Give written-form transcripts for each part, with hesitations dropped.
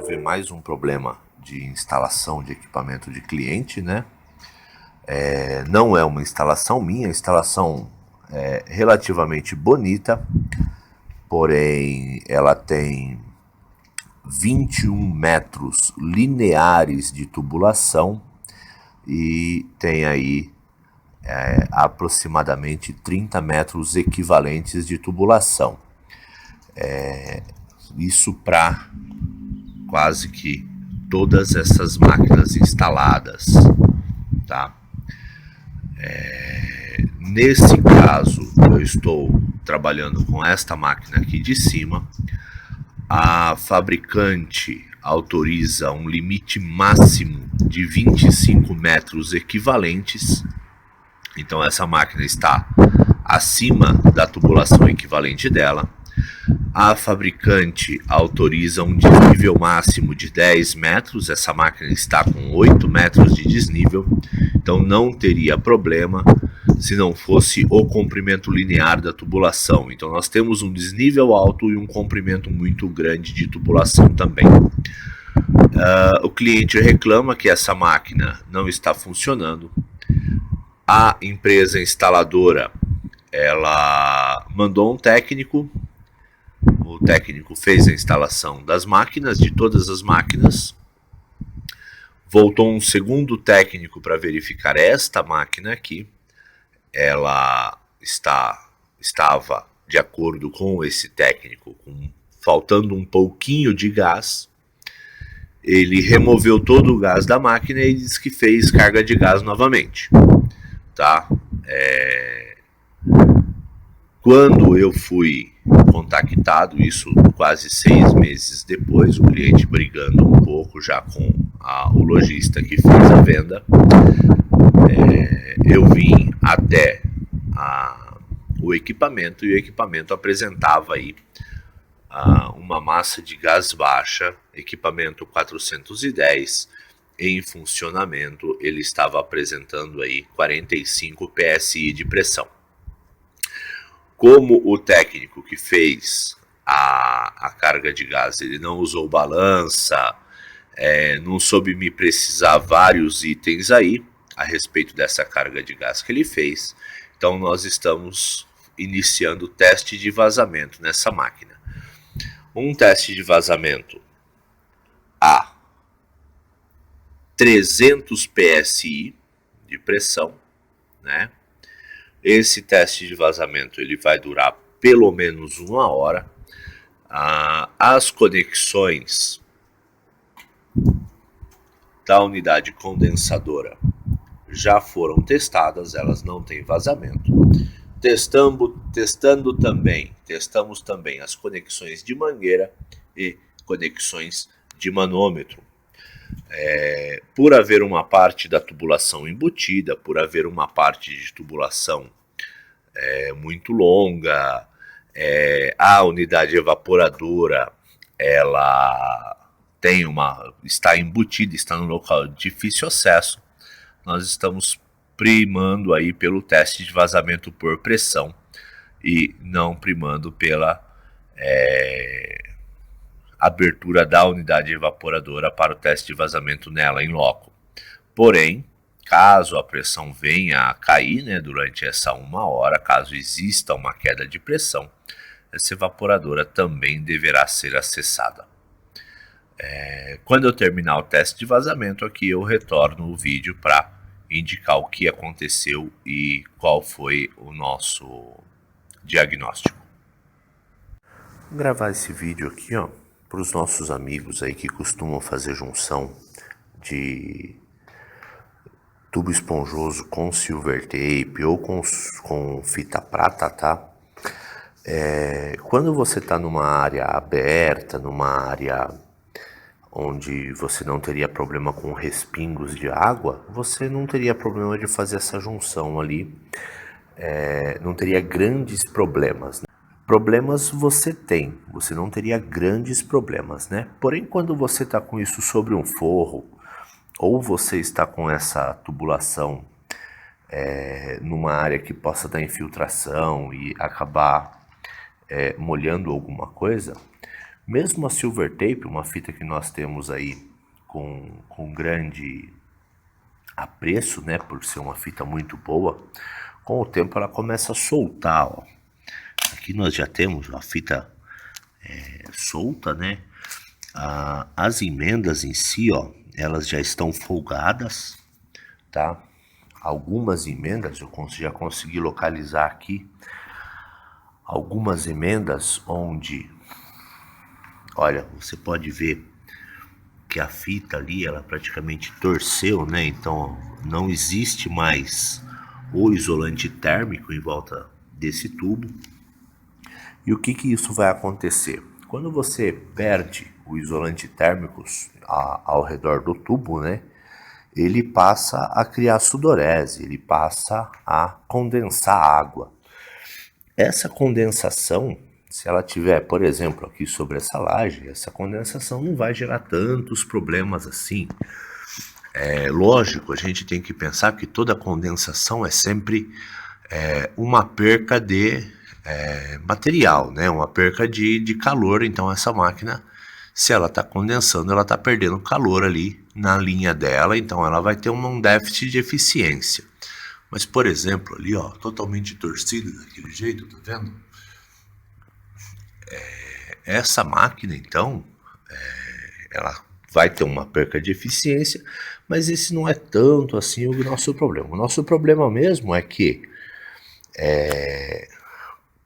resolver mais um problema de instalação de equipamento de cliente, né? Não é uma instalação minha, a instalação é relativamente bonita, porém ela tem 21 metros lineares de tubulação e tem aí aproximadamente 30 metros equivalentes de tubulação. Isso para quase que todas essas máquinas instaladas, tá? Nesse caso, eu estou trabalhando com esta máquina aqui de cima. A fabricante autoriza um limite máximo de 25 metros equivalentes. Então essa máquina está acima da tubulação equivalente dela. A fabricante autoriza um desnível máximo de 10 metros, essa máquina está com 8 metros de desnível, então não teria problema se não fosse o comprimento linear da tubulação. Então nós temos um desnível alto e um comprimento muito grande de tubulação também. O cliente reclama que essa máquina não está funcionando. A empresa instaladora, ela mandou um técnico. O técnico fez a instalação das máquinas, de todas as máquinas. Voltou um segundo técnico para verificar esta máquina aqui. Ela estava, de acordo com esse técnico, faltando um pouquinho de gás. Ele removeu todo o gás da máquina e disse que fez carga de gás novamente. Tá? Quando eu fui contactado, isso quase 6 meses depois, o cliente brigando um pouco já com o lojista que fez a venda, eu vim até o equipamento e o equipamento apresentava aí uma massa de gás baixa, equipamento 410, em funcionamento. Ele estava apresentando aí 45 PSI de pressão. Como o técnico que fez a carga de gás, ele não usou balança, não soube me precisar vários itens aí a respeito dessa carga de gás que ele fez, então nós estamos iniciando o teste de vazamento nessa máquina. Um teste de vazamento a 300 PSI de pressão, né? Esse teste de vazamento ele vai durar pelo menos 1 hora. As conexões da unidade condensadora já foram testadas, elas não têm vazamento. Testamos também as conexões de mangueira e conexões de manômetro. Por haver uma parte da tubulação embutida, por haver uma parte de tubulação muito longa, a unidade evaporadora ela está embutida, está num local de difícil acesso, nós estamos primando aí pelo teste de vazamento por pressão e não primando pela abertura da unidade evaporadora para o teste de vazamento nela em loco. Porém, caso a pressão venha a cair, né, durante essa 1 hora, caso exista uma queda de pressão, essa evaporadora também deverá ser acessada. Quando eu terminar o teste de vazamento aqui, eu retorno o vídeo para indicar o que aconteceu e qual foi o nosso diagnóstico. Vou gravar esse vídeo aqui, ó, para os nossos amigos aí que costumam fazer junção de tubo esponjoso com silver tape ou com fita prata, tá? Quando você está numa área aberta, numa área onde você não teria problema com respingos de água, você não teria problema de fazer essa junção ali, não teria grandes problemas, né? Problemas você tem, você não teria grandes problemas, né? Porém, quando você está com isso sobre um forro, ou você está com essa tubulação numa área que possa dar infiltração e acabar molhando alguma coisa, Mesmo a silver tape, uma fita que nós temos aí com grande apreço, né, por ser uma fita muito boa, com o tempo ela começa a soltar, ó. Aqui nós já temos a fita solta, né? As emendas em si, ó, elas já estão folgadas, tá? Algumas emendas eu já consegui localizar aqui algumas emendas onde, olha, você pode ver que a fita ali, ela praticamente torceu, né? Então não existe mais o isolante térmico em volta desse tubo. E o que isso vai acontecer? Quando você perde o isolante térmico ao redor do tubo, né? Ele passa a criar sudorese, ele passa a condensar água. Essa condensação, se ela tiver, por exemplo, aqui sobre essa laje, essa condensação não vai gerar tantos problemas assim. Lógico, a gente tem que pensar que toda condensação é sempre uma perca de material, né? Uma perca de calor. Então essa máquina, se ela está condensando, ela está perdendo calor ali na linha dela, então ela vai ter um déficit de eficiência. Mas, por exemplo, ali, ó, totalmente torcido daquele jeito, tá vendo? Essa máquina, então, ela vai ter uma perca de eficiência, mas esse não é tanto assim o nosso problema. O nosso problema mesmo é que,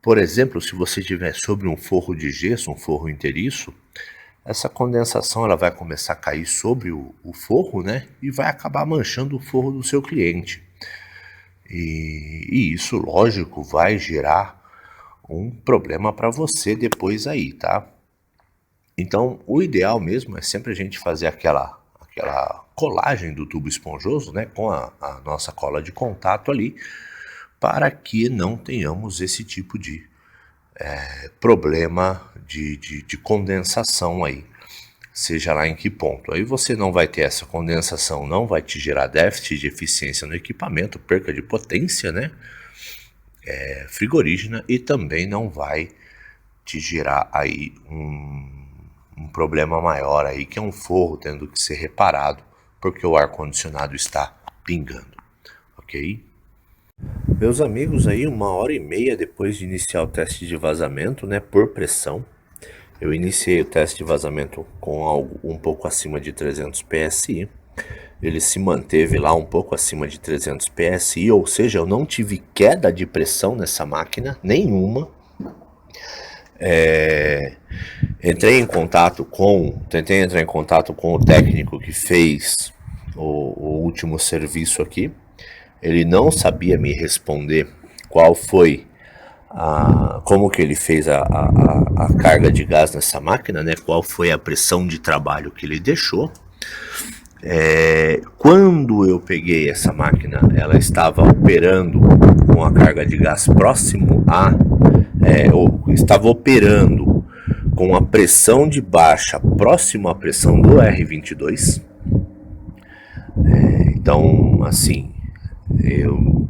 por exemplo, se você tiver sobre um forro de gesso, um forro inteiriço, essa condensação ela vai começar a cair sobre o forro, né? E vai acabar manchando o forro do seu cliente. E isso, lógico, vai gerar um problema para você depois aí, tá? Então, o ideal mesmo é sempre a gente fazer aquela colagem do tubo esponjoso, né? Com a nossa cola de contato ali, para que não tenhamos esse tipo de problema de condensação aí, seja lá em que ponto. Aí você não vai ter essa condensação, não vai te gerar déficit de eficiência no equipamento, perca de potência, né? Frigorígena, e também não vai te gerar aí um problema maior aí, que é um forro tendo que ser reparado porque o ar-condicionado está pingando, ok? Meus amigos, aí 1h30 depois de iniciar o teste de vazamento, né, por pressão, eu iniciei o teste de vazamento com algo um pouco acima de 300 PSI. Ele se manteve lá um pouco acima de 300 PSI, ou seja, eu não tive queda de pressão nessa máquina, nenhuma. Tentei entrar em contato com o técnico que fez o último serviço aqui. Ele não sabia me responder qual foi como que ele fez a carga de gás nessa máquina, né? Qual foi a pressão de trabalho que ele deixou. Quando eu peguei essa máquina, ela estava operando com a carga de gás próximo ou estava operando com a pressão de baixa próximo à pressão do R22. Então, assim, eu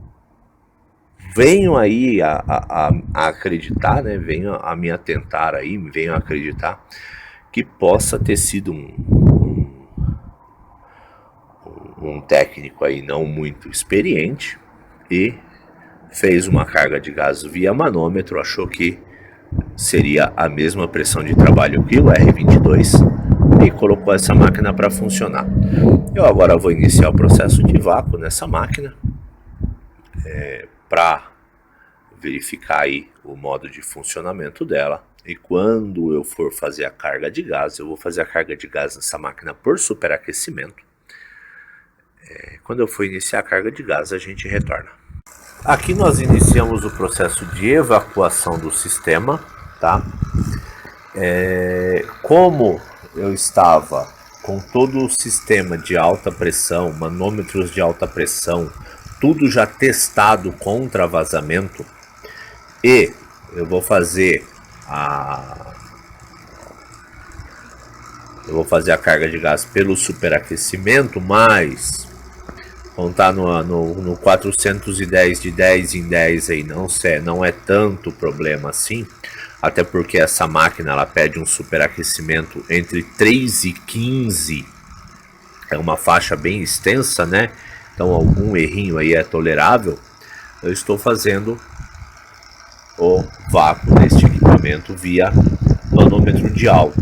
venho aí a acreditar, né? Venho a me atentar aí, venho a acreditar que possa ter sido um técnico aí não muito experiente e fez uma carga de gás via manômetro, achou que seria a mesma pressão de trabalho que o R22 e colocou essa máquina para funcionar. Eu agora vou iniciar o processo de vácuo nessa máquina para verificar aí o modo de funcionamento dela. E quando eu for fazer a carga de gás, eu vou fazer a carga de gás nessa máquina por superaquecimento. Quando eu for iniciar a carga de gás, a gente retorna. Aqui nós iniciamos o processo de evacuação do sistema, tá? Como eu estava com todo o sistema de alta pressão, manômetros de alta pressão, tudo já testado contra vazamento, e eu vou fazer a carga de gás pelo superaquecimento, mas contar no 410 de 10 em 10 aí não é tanto problema assim. até porque essa máquina ela pede um superaquecimento entre 3 e 15, é uma faixa bem extensa, né? Então algum errinho aí é tolerável. Eu estou fazendo o vácuo deste equipamento via manômetro de alta.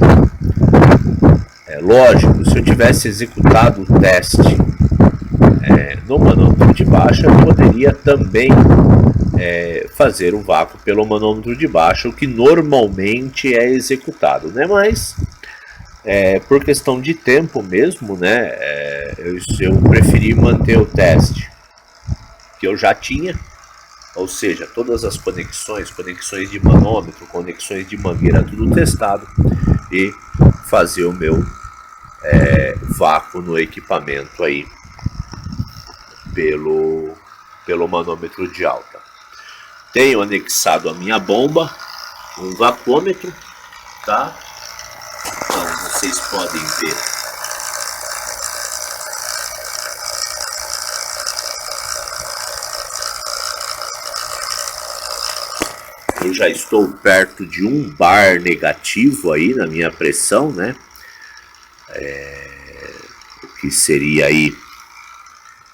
É lógico, se eu tivesse executado o teste no manômetro de baixa, eu poderia também fazer o vácuo pelo manômetro de baixa, o que normalmente é executado, né? Mas por questão de tempo mesmo, né? Eu preferi manter o teste que eu já tinha, ou seja, todas as conexões de manômetro, conexões de mangueira, tudo testado, e fazer o meu vácuo no equipamento aí pelo manômetro de alta. Tenho anexado a minha bomba, um vacuômetro, tá? Então vocês podem ver eu já estou perto de 1 bar negativo aí na minha pressão, né? O que seria aí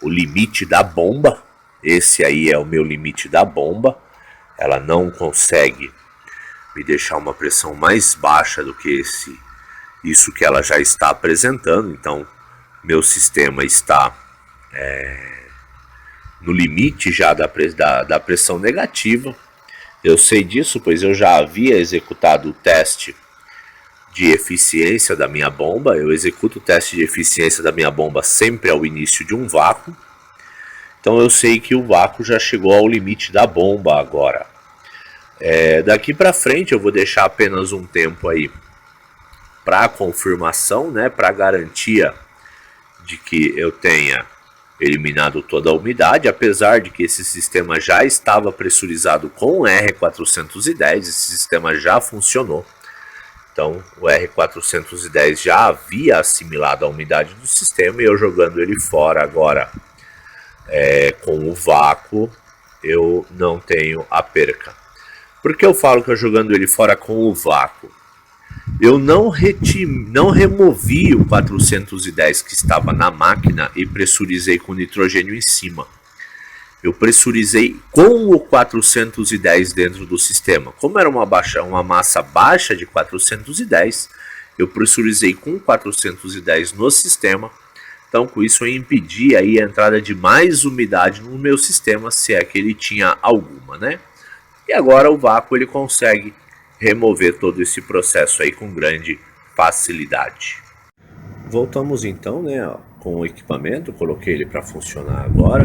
o limite da bomba. Esse aí é o meu limite da bomba. Ela não consegue me deixar uma pressão mais baixa do que isso que ela já está apresentando. Então meu sistema está no limite já da pressão negativa. Eu sei disso, pois eu já havia executado o teste de eficiência da minha bomba. Eu executo o teste de eficiência da minha bomba sempre ao início de um vácuo. Então eu sei que o vácuo já chegou ao limite da bomba agora. Daqui para frente eu vou deixar apenas um tempo aí para confirmação, né, para garantia de que eu tenha eliminado toda a umidade, apesar de que esse sistema já estava pressurizado com o R410, esse sistema já funcionou. Então o R410 já havia assimilado a umidade do sistema, e eu jogando ele fora agora com o vácuo, eu não tenho a perca. Por que eu falo que eu jogando ele fora com o vácuo? Eu não removi o 410 que estava na máquina e pressurizei com nitrogênio em cima. Eu pressurizei com o 410 dentro do sistema. Como era uma massa baixa de 410, eu pressurizei com 410 no sistema. Então com isso eu impedi aí a entrada de mais umidade no meu sistema, se é que ele tinha alguma, né? E agora o vácuo ele consegue remover todo esse processo aí com grande facilidade. Voltamos então, né, com o equipamento. Coloquei ele para funcionar agora.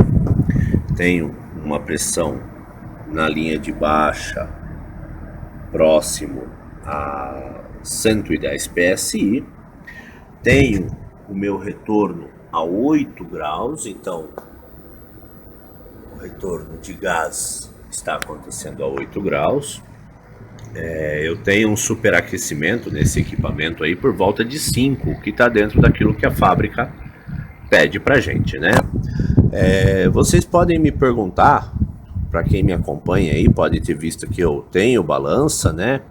Tenho uma pressão na linha de baixa próximo a 110 psi. Tenho o meu retorno a 8 graus, então o retorno de gás está acontecendo a 8 graus. Eu tenho um superaquecimento nesse equipamento aí por volta de 5, que está dentro daquilo que a fábrica pede pra gente, né? Vocês podem me perguntar, para quem me acompanha aí, pode ter visto que eu tenho balança, né?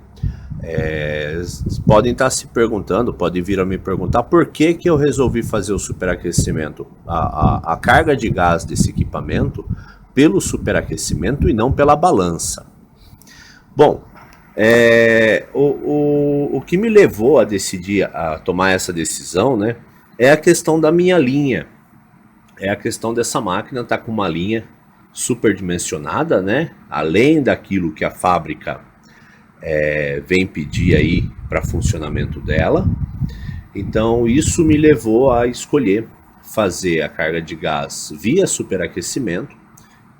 Podem estar se perguntando, podem vir a me perguntar por que eu resolvi fazer o superaquecimento, a carga de gás desse equipamento pelo superaquecimento e não pela balança. Bom, o que me levou a decidir, a tomar essa decisão, né, é a questão da minha linha. É a questão dessa máquina estar com uma linha superdimensionada, né, além daquilo que a fábrica vem pedir aí para funcionamento dela. Então isso me levou a escolher fazer a carga de gás via superaquecimento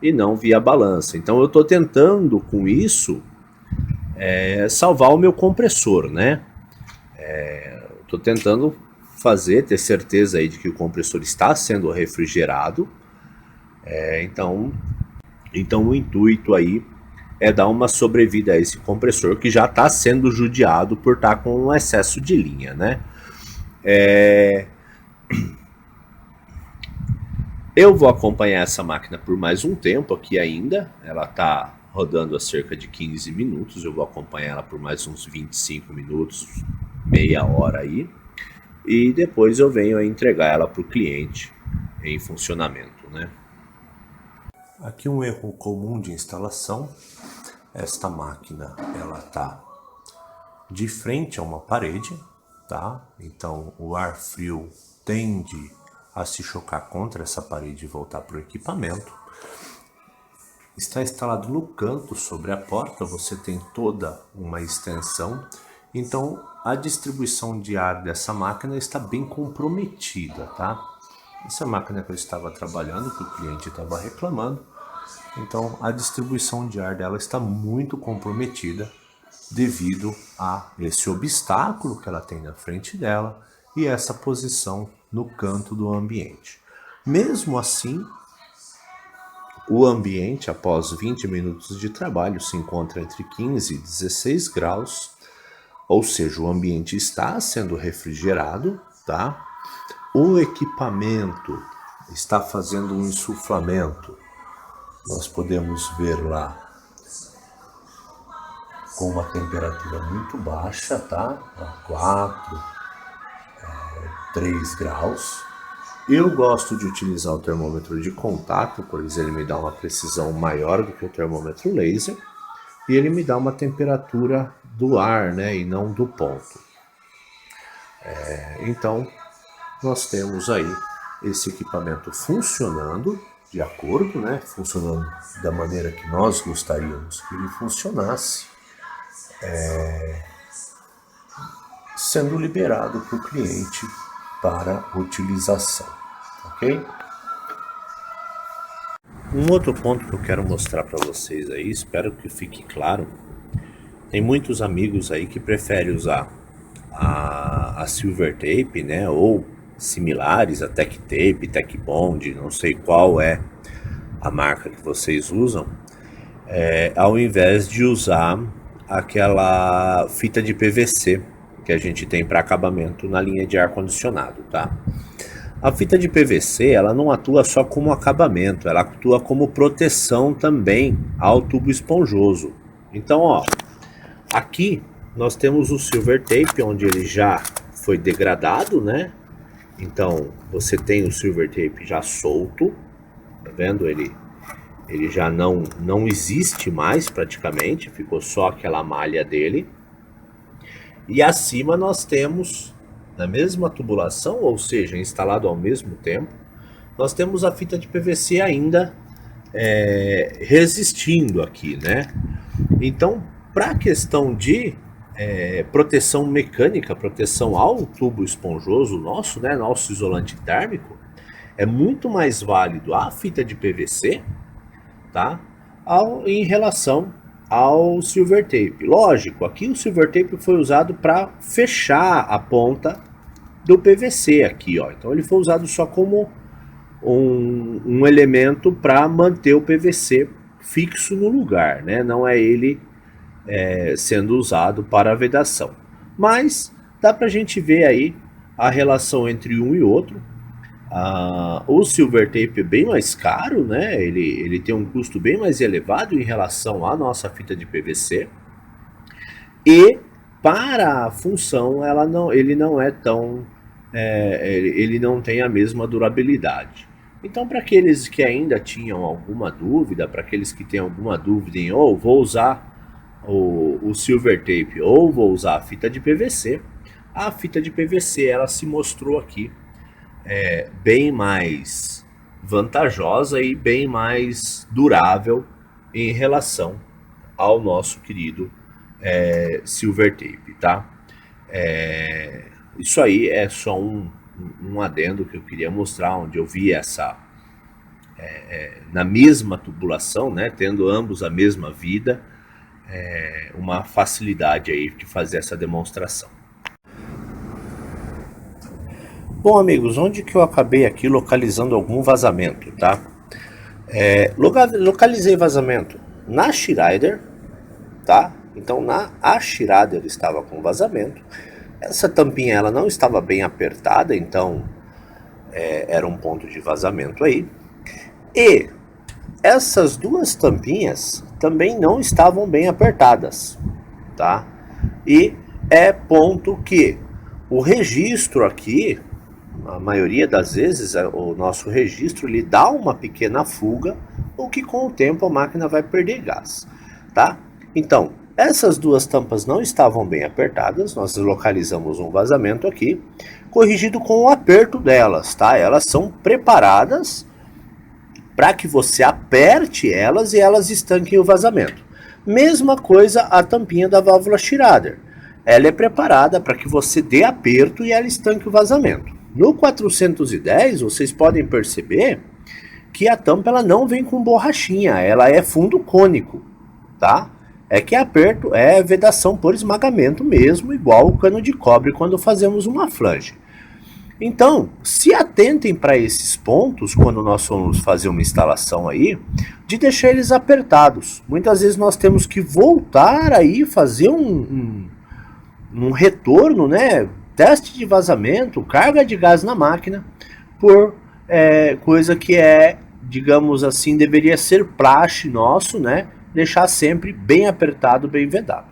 e não via balança. Então eu estou tentando com isso salvar o meu compressor, né? Estou tentando ter certeza aí de que o compressor está sendo refrigerado. Então o intuito aí é dar uma sobrevida a esse compressor que já está sendo judiado por estar com um excesso de linha, né? Eu vou acompanhar essa máquina por mais um tempo aqui ainda. Ela está rodando a cerca de 15 minutos. Eu vou acompanhar ela por mais uns 25 minutos, meia hora aí. E depois eu venho a entregar ela para o cliente em funcionamento, né? Aqui um erro comum de instalação. Esta máquina, ela está de frente a uma parede, tá? Então o ar frio tende a se chocar contra essa parede e voltar para o equipamento. Está instalado no canto sobre a porta, você tem toda uma extensão, então a distribuição de ar dessa máquina está bem comprometida, tá? Essa máquina que eu estava trabalhando, que o cliente estava reclamando, então a distribuição de ar dela está muito comprometida devido a esse obstáculo que ela tem na frente dela e essa posição no canto do ambiente. Mesmo assim, o ambiente, após 20 minutos de trabalho, se encontra entre 15 e 16 graus, ou seja, o ambiente está sendo refrigerado, tá? O equipamento está fazendo um insuflamento. Nós podemos ver lá com uma temperatura muito baixa, tá? 4, 3 graus. Eu gosto de utilizar o termômetro de contato, pois ele me dá uma precisão maior do que o termômetro laser e ele me dá uma temperatura do ar, né, e não do ponto. Então, nós temos aí esse equipamento funcionando de acordo, né, funcionando da maneira que nós gostaríamos que ele funcionasse, sendo liberado para o cliente para utilização, ok? Um outro ponto que eu quero mostrar para vocês aí, espero que fique claro, tem muitos amigos aí que preferem usar a Silver Tape, né, ou similares, a Tech Tape, Tech Bond, não sei qual é a marca que vocês usam, ao invés de usar aquela fita de PVC que a gente tem para acabamento na linha de ar-condicionado, tá? A fita de PVC, ela não atua só como acabamento, ela atua como proteção também ao tubo esponjoso. Então, ó, aqui nós temos o Silver Tape, onde ele já foi degradado, né? Então, você tem o Silver Tape já solto, tá vendo? Ele já não existe mais praticamente, ficou só aquela malha dele. E acima nós temos, na mesma tubulação, ou seja, instalado ao mesmo tempo, nós temos a fita de PVC ainda resistindo aqui, né? Então, para a questão de proteção mecânica, proteção ao tubo esponjoso nosso, né, nosso isolante térmico, é muito mais válido a fita de PVC, tá? Em relação ao Silver Tape. Lógico, aqui o Silver Tape foi usado para fechar a ponta do PVC aqui, ó. Então ele foi usado só como um elemento para manter o PVC fixo no lugar, né? Não é ele sendo usado para a vedação. Mas dá para a gente ver aí a relação entre um e outro. O Silver Tape é bem mais caro, né? Ele tem um custo bem mais elevado em relação à nossa fita de PVC. E para a função ele não é tão ele não tem a mesma durabilidade. Então, para aqueles que ainda tinham alguma dúvida, para aqueles que têm alguma dúvida em vou usar o Silver Tape ou vou usar a fita de PVC, a fita de PVC ela se mostrou aqui bem mais vantajosa e bem mais durável em relação ao nosso querido Silver Tape, tá? Isso aí é só um adendo que eu queria mostrar, onde eu vi essa na mesma tubulação, né, tendo ambos a mesma vida, uma facilidade aí de fazer essa demonstração. Bom, amigos, onde que eu acabei aqui localizando algum vazamento, tá? Localizei vazamento na Schneider, tá? Então a Schneider estava com vazamento. Essa tampinha ela não estava bem apertada, então era um ponto de vazamento aí. E essas duas tampinhas também não estavam bem apertadas, tá? E é ponto que o registro aqui, a maioria das vezes, o nosso registro lhe dá uma pequena fuga, o que com o tempo a máquina vai perder gás, tá? Então, essas duas tampas não estavam bem apertadas, nós localizamos um vazamento aqui, corrigido com o aperto delas, tá? Elas são preparadas para que você aperte elas e elas estanquem o vazamento. Mesma coisa a tampinha da válvula Schrader. Ela é preparada para que você dê aperto e ela estanque o vazamento. No 410, vocês podem perceber que a tampa ela não vem com borrachinha, ela é fundo cônico, tá? É que aperto é vedação por esmagamento mesmo, igual o cano de cobre quando fazemos uma flange. Então, se atentem para esses pontos quando nós formos fazer uma instalação aí, de deixar eles apertados. Muitas vezes nós temos que voltar aí, fazer um retorno, né? Teste de vazamento, carga de gás na máquina, por coisa que digamos assim, deveria ser praxe nosso, né? Deixar sempre bem apertado, bem vedado.